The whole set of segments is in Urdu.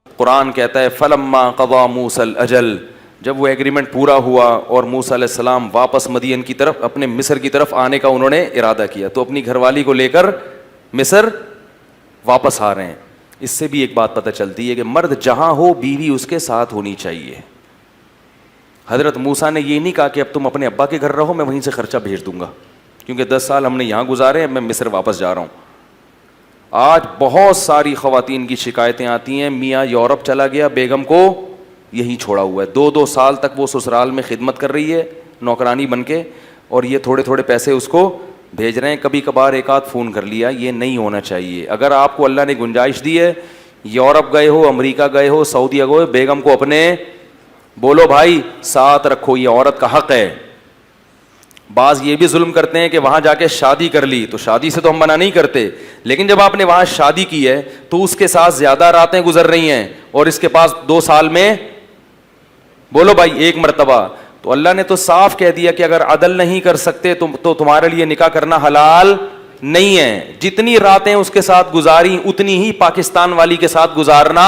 قرآن کہتا ہے فلما قضا موسیٰ الاجل، جب وہ ایگریمنٹ پورا ہوا اور موسیٰ علیہ السلام واپس مدین کی طرف اپنے مصر کی طرف آنے کا انہوں نے ارادہ کیا، تو اپنی گھر والی کو لے کر مصر واپس آ رہے ہیں. اس سے بھی ایک بات پتہ چلتی ہے کہ مرد جہاں ہو بیوی اس کے ساتھ ہونی چاہیے. حضرت موسیٰ نے یہ نہیں کہا کہ اب تم اپنے ابا کے گھر رہو، میں وہیں سے خرچہ بھیج دوں گا کیونکہ 10 سال ہم نے یہاں گزارے ہیں، میں مصر واپس جا رہا ہوں. آج بہت ساری خواتین کی شکایتیں آتی ہیں، میاں یورپ چلا گیا، بیگم کو یہی چھوڑا ہوا ہے، 2 سال تک وہ سسرال میں خدمت کر رہی ہے نوکرانی بن کے، اور یہ تھوڑے تھوڑے پیسے اس کو بھیج رہے ہیں، کبھی کبھار ایک آدھ فون کر لیا. یہ نہیں ہونا چاہیے. اگر آپ کو اللہ نے گنجائش دی ہے، یورپ گئے ہو، امریکہ گئے ہو، سعودیہ گئے ہو، بیگم کو اپنے بولو بھائی ساتھ رکھو، یہ عورت کا حق ہے. بعض یہ بھی ظلم کرتے ہیں کہ وہاں جا کے شادی کر لی، تو شادی سے تو ہم منع نہیں کرتے، لیکن جب آپ نے وہاں شادی کی ہے تو اس کے ساتھ زیادہ راتیں گزر رہی ہیں اور اس کے پاس 2 سال میں بولو بھائی 1 مرتبہ، تو اللہ نے تو صاف کہہ دیا کہ اگر عدل نہیں کر سکتے تو تمہارے لیے نکاح کرنا حلال نہیں ہے. جتنی راتیں اس کے ساتھ گزاری اتنی ہی پاکستان والی کے ساتھ گزارنا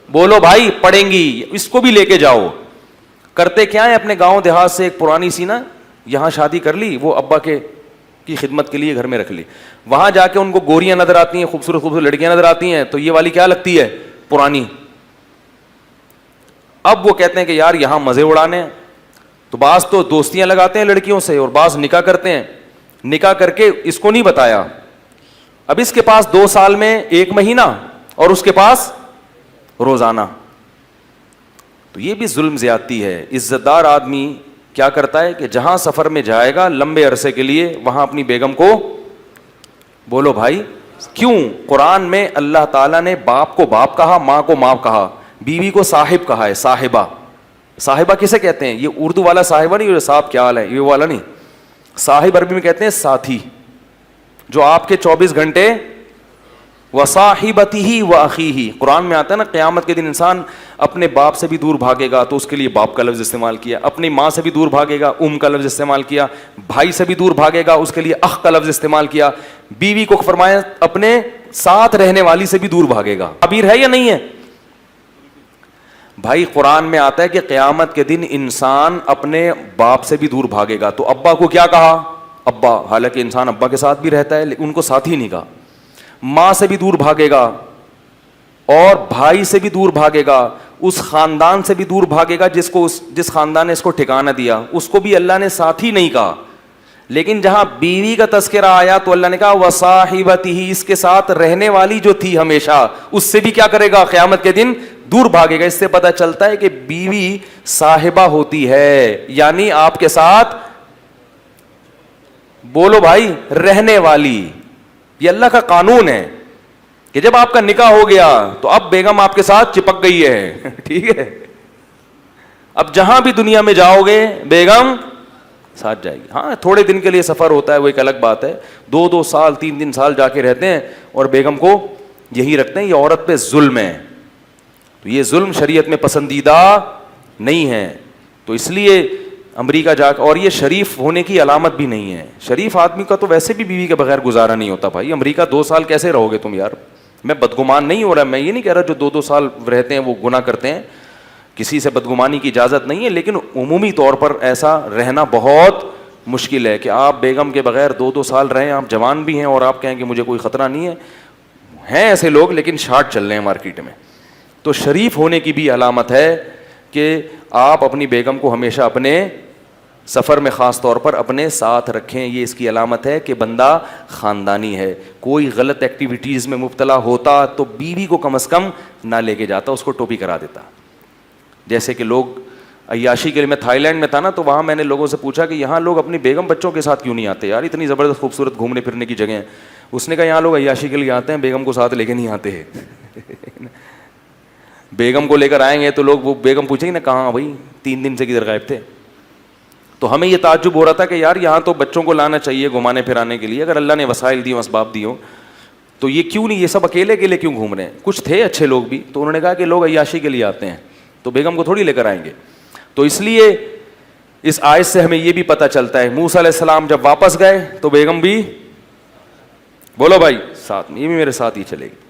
بولو بھائی پڑیں گی. اس کو بھی لے کے جاؤ. کرتے کیا ہے، اپنے گاؤں دیہات سے ایک پرانی سی نا یہاں شادی کر لی، وہ ابا کی خدمت کے لیے گھر میں رکھ لی، وہاں جا کے ان کو گوریاں نظر آتی ہیں، خوبصورت خوبصورت لڑکیاں نظر آتی ہیں، تو یہ والی کیا لگتی ہے، پرانی. اب وہ کہتے ہیں کہ یار یہاں مزے اڑانے ہیں، تو بعض تو دوستیاں لگاتے ہیں لڑکیوں سے اور بعض نکاح کرتے ہیں. نکاح کر کے اس کو نہیں بتایا، اب اس کے پاس 2 سال میں 1 مہینہ اور اس کے پاس روزانہ. تو یہ بھی ظلم زیادتی ہے. عزت دار آدمی کیا کرتا ہے کہ جہاں سفر میں جائے گا لمبے عرصے کے لیے وہاں اپنی بیگم کو بولو بھائی. کیوں قرآن میں اللہ تعالیٰ نے باپ کو باپ کہا، ماں کو ماں کہا، بیوی کو صاحب کہا ہے، صاحبہ. صاحبہ کسے کہتے ہیں؟ یہ اردو والا صاحبہ نہیں، صاحب کیا حال ہے یہ والا نہیں. صاحب عربی میں کہتے ہیں ساتھی، جو آپ کے 24 گھنٹے وصاحبتہ واخیہ. قرآن میں آتا ہے نا قیامت کے دن انسان اپنے باپ سے بھی دور بھاگے گا، تو اس کے لیے باپ کا لفظ استعمال کیا. اپنی ماں سے بھی دور بھاگے گا، کا لفظ استعمال کیا. بھائی سے بھی دور بھاگے گا، اس کے لیے اخ کا لفظ استعمال کیا. بیوی کو فرمایا اپنے ساتھ رہنے والی سے بھی دور بھاگے گا. تعبیر ہے یا نہیں ہے بھائی؟ قرآن میں آتا ہے کہ قیامت کے دن انسان اپنے باپ سے بھی دور بھاگے گا. تو ابا کو کیا کہا؟ ابا، حالانکہ انسان ابا کے ساتھ بھی رہتا ہے لیکن ان کو ساتھ ہی نہیں کہا. ماں سے بھی دور بھاگے گا اور بھائی سے بھی دور بھاگے گا، اس خاندان سے بھی دور بھاگے گا جس خاندان نے اس کو ٹھکانہ دیا، اس کو بھی اللہ نے ساتھی نہیں کہا. لیکن جہاں بیوی کا تذکرہ آیا تو اللہ نے کہا وصاحبتہ، اس کے ساتھ رہنے والی جو تھی ہمیشہ، اس سے بھی کیا کرے گا قیامت کے دن دور بھاگے گا. اس سے پتہ چلتا ہے کہ بیوی صاحبہ ہوتی ہے، یعنی آپ کے ساتھ بولو بھائی رہنے والی. یہ اللہ کا قانون ہے کہ جب آپ کا نکاح ہو گیا تو اب بیگم آپ کے ساتھ چپک گئی ہے. ٹھیک ہے، اب جہاں بھی دنیا میں جاؤ گے بیگم ساتھ جائے گی. ہاں تھوڑے دن کے لیے سفر ہوتا ہے، وہ ایک الگ بات ہے. 2 سال 3 سال جا کے رہتے ہیں اور بیگم کو یہی رکھتے ہیں. یہ عورت پہ ظلم ہے. تو یہ ظلم شریعت میں پسندیدہ نہیں ہے. تو اس لیے امریکہ جا کے، اور یہ شریف ہونے کی علامت بھی نہیں ہے. شریف آدمی کا تو ویسے بھی بیوی کے بغیر گزارا نہیں ہوتا بھائی. امریکہ 2 سال کیسے رہو گے تم یار؟ میں بدگمان نہیں ہو رہا، میں یہ نہیں کہہ رہا جو 2 سال رہتے ہیں وہ گناہ کرتے ہیں، کسی سے بدگمانی کی اجازت نہیں ہے، لیکن عمومی طور پر ایسا رہنا بہت مشکل ہے کہ آپ بیگم کے بغیر 2 سال رہیں. آپ جوان بھی ہیں اور آپ کہیں کہ مجھے کوئی خطرہ نہیں ہے. ہیں ایسے لوگ لیکن شارٹ چل رہے ہیں مارکیٹ میں. تو شریف ہونے کی بھی علامت ہے کہ آپ اپنی بیگم کو ہمیشہ اپنے سفر میں خاص طور پر اپنے ساتھ رکھیں. یہ اس کی علامت ہے کہ بندہ خاندانی ہے. کوئی غلط ایکٹیویٹیز میں مبتلا ہوتا تو بیوی کو کم از کم نہ لے کے جاتا، اس کو ٹوپی کرا دیتا. جیسے کہ لوگ عیاشی کے لیے، میں تھائی لینڈ میں تھا نا، تو وہاں میں نے لوگوں سے پوچھا کہ یہاں لوگ اپنی بیگم بچوں کے ساتھ کیوں نہیں آتے یار، اتنی زبردست خوبصورت گھومنے پھرنے کی جگہ ہیں. اس نے کہا یہاں لوگ عیاشی کے لیے آتے ہیں، بیگم کو ساتھ لے کے نہیں آتے ہیں. بیگم کو لے کر آئیں گے تو لوگ، وہ بیگم پوچھیں گے نا کہاں بھائی 3 دن سے کدھر غائب تھے. تو ہمیں یہ تعجب ہو رہا تھا کہ یار یہاں تو بچوں کو لانا چاہیے گھمانے پھرانے کے لیے، اگر اللہ نے وسائل دی، اسباب دی ہو، تو یہ کیوں نہیں، یہ سب اکیلے اکیلے کیوں گھوم رہے ہیں؟ کچھ تھے اچھے لوگ بھی، تو انہوں نے کہا کہ لوگ عیاشی کے لیے آتے ہیں تو بیگم کو تھوڑی لے کر آئیں گے. تو اس لیے اس آیت سے ہمیں یہ بھی پتہ چلتا ہے موسیٰ علیہ السلام جب واپس گئے تو بیگم بھی بولو بھائی ساتھ میں، یہ بھی میرے ساتھ ہی چلے گی.